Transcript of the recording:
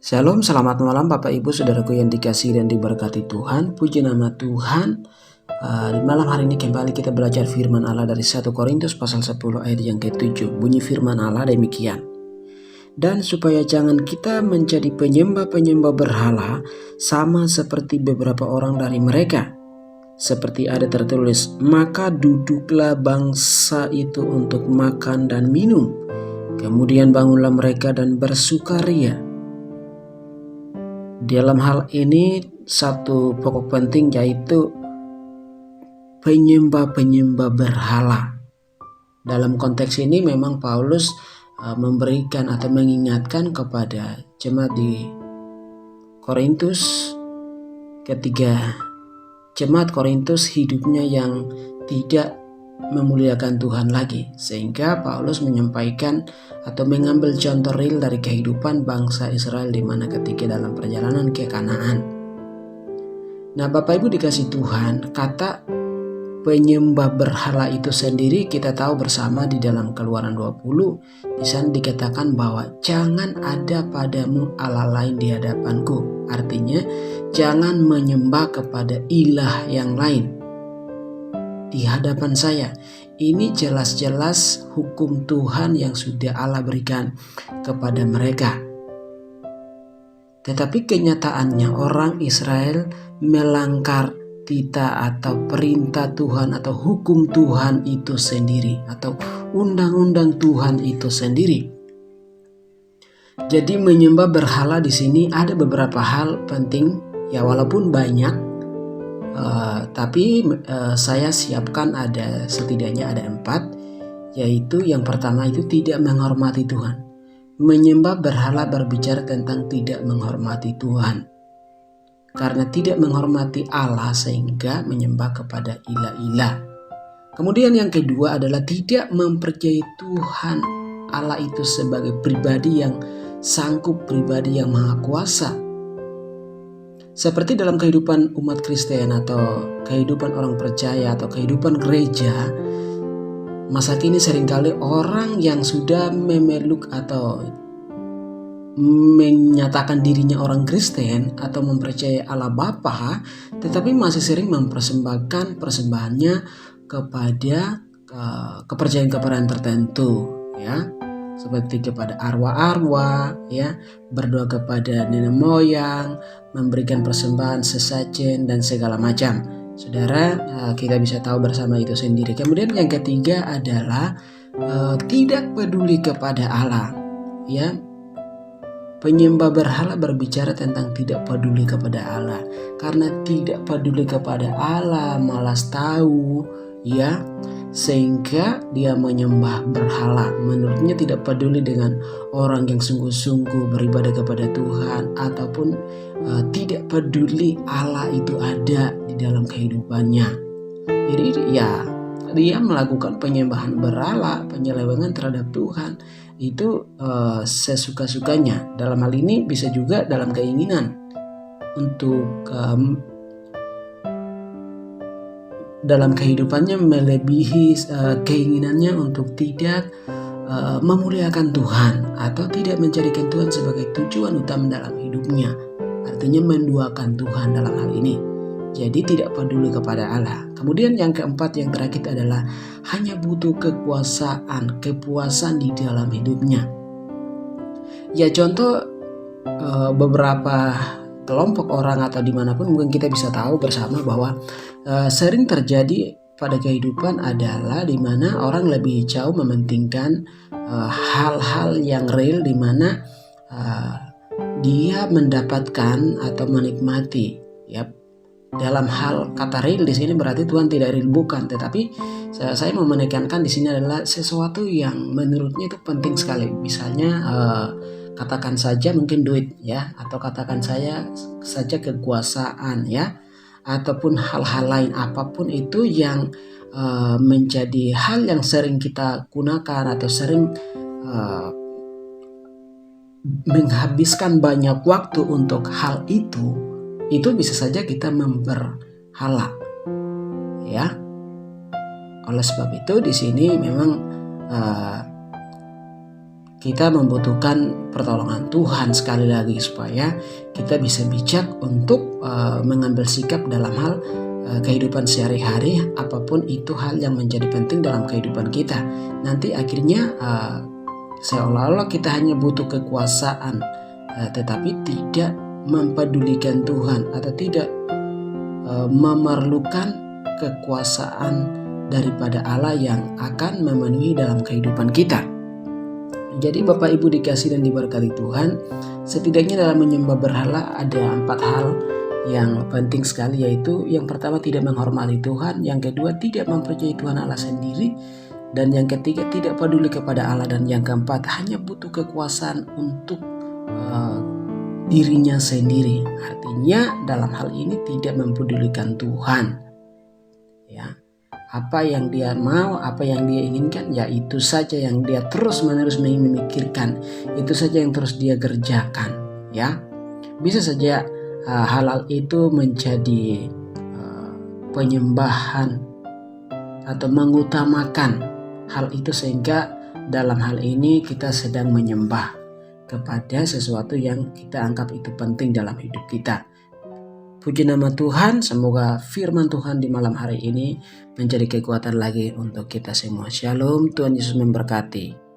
Shalom, selamat malam Bapak Ibu Saudaraku yang dikasihi dan diberkati Tuhan. Puji nama Tuhan. Di malam hari ini kembali kita belajar firman Allah dari 1 Korintus pasal 10 ayat yang ke-7. Bunyi firman Allah demikian. Dan supaya jangan kita menjadi penyembah-penyembah berhala sama seperti beberapa orang dari mereka. Seperti ada tertulis, maka duduklah bangsa itu untuk makan dan minum. Kemudian bangunlah mereka dan bersukaria. Dalam hal ini satu pokok penting yaitu penyembah-penyembah berhala. Dalam konteks ini memang Paulus memberikan atau mengingatkan kepada jemaat di Korintus ketika jemaat Korintus hidupnya yang tidak memuliakan Tuhan lagi, sehingga Paulus menyampaikan atau mengambil contoh real dari kehidupan bangsa Israel di mana ketika dalam perjalanan ke Kanaan. Nah, Bapak Ibu dikasih Tuhan, kata penyembah berhala itu sendiri kita tahu bersama di dalam Keluaran 20 di sana dikatakan bahwa jangan ada padamu Allah lain di hadapanku. Artinya jangan menyembah kepada ilah yang lain di hadapan saya. Ini jelas-jelas hukum Tuhan yang sudah Allah berikan kepada mereka. Tetapi kenyataannya orang Israel melanggar titah atau perintah Tuhan atau hukum Tuhan itu sendiri atau undang-undang Tuhan itu sendiri. Jadi menyembah berhala di sini ada beberapa hal penting ya, walaupun banyak. Tapi saya siapkan setidaknya ada 4, yaitu yang pertama itu tidak menghormati Tuhan. Menyembah berhala berbicara tentang tidak menghormati Tuhan, karena tidak menghormati Allah sehingga menyembah kepada ilah-ilah. Kemudian yang kedua adalah tidak mempercayai Tuhan Allah itu sebagai pribadi yang sanggup, pribadi yang maha kuasa. Seperti dalam kehidupan umat Kristen atau kehidupan orang percaya atau kehidupan gereja, masa kini seringkali orang yang sudah memeluk atau menyatakan dirinya orang Kristen atau mempercayai Allah Bapa, tetapi masih sering mempersembahkan persembahannya kepada kepercayaan-kepercayaan tertentu, ya. Seperti kepada arwah-arwah, ya, berdoa kepada nenek moyang, memberikan persembahan sesajen dan segala macam. Saudara, kita bisa tahu bersama itu sendiri. Kemudian yang ketiga adalah tidak peduli kepada Allah, ya. Penyembah berhala berbicara tentang tidak peduli kepada Allah. Karena tidak peduli kepada Allah, malas tahu, ya, sehingga dia menyembah berhala. Menurutnya tidak peduli dengan orang yang sungguh-sungguh beribadah kepada Tuhan, ataupun tidak peduli Allah itu ada di dalam kehidupannya. Jadi ya, dia melakukan penyembahan berhala, penyelewengan terhadap Tuhan itu sesuka-sukanya. Dalam hal ini bisa juga dalam keinginan untuk dalam kehidupannya melebihi keinginannya untuk tidak memuliakan Tuhan atau tidak menjadikan Tuhan sebagai tujuan utama dalam hidupnya. Artinya menduakan Tuhan dalam hal ini. Jadi tidak peduli kepada Allah. Kemudian yang keempat, yang terakhir adalah hanya butuh kepuasan di dalam hidupnya. Ya, contoh beberapa kelompok orang atau dimanapun mungkin kita bisa tahu bersama bahwa sering terjadi pada kehidupan adalah dimana orang lebih jauh mementingkan hal-hal yang real, dimana dia mendapatkan atau menikmati, ya. Dalam hal kata real di sini berarti Tuhan tidak real, bukan, tetapi saya mau menekankan di sini adalah sesuatu yang menurutnya itu penting sekali. Misalnya katakan saja mungkin duit, ya, atau katakan saja kekuasaan, ya, ataupun hal-hal lain apapun itu yang menjadi hal yang sering kita gunakan atau sering menghabiskan banyak waktu untuk hal itu bisa saja kita memberhala, ya. Oleh sebab itu di sini memang kita membutuhkan pertolongan Tuhan sekali lagi supaya kita bisa bijak untuk mengambil sikap dalam hal kehidupan sehari-hari, apapun itu hal yang menjadi penting dalam kehidupan kita. Nanti akhirnya seolah-olah kita hanya butuh kekuasaan, tetapi tidak mempedulikan Tuhan atau tidak memerlukan kekuasaan daripada Allah yang akan memenuhi dalam kehidupan kita. Jadi Bapak Ibu dikasih dan diberkati Tuhan, setidaknya dalam menyembah berhala ada 4 hal yang penting sekali, yaitu yang pertama tidak menghormati Tuhan, yang kedua tidak mempercayai Tuhan Allah sendiri, dan yang ketiga tidak peduli kepada Allah, dan yang keempat hanya butuh kekuasaan untuk dirinya sendiri. Artinya dalam hal ini tidak mempedulikan Tuhan, ya. Apa yang dia mau, apa yang dia inginkan, ya itu saja yang dia terus-menerus memikirkan, itu saja yang terus dia kerjakan, ya. Bisa saja halal itu menjadi penyembahan atau mengutamakan hal itu, sehingga dalam hal ini kita sedang menyembah kepada sesuatu yang kita anggap itu penting dalam hidup kita. Puji nama Tuhan, semoga firman Tuhan di malam hari ini menjadi kekuatan lagi untuk kita semua. Shalom, Tuhan Yesus memberkati.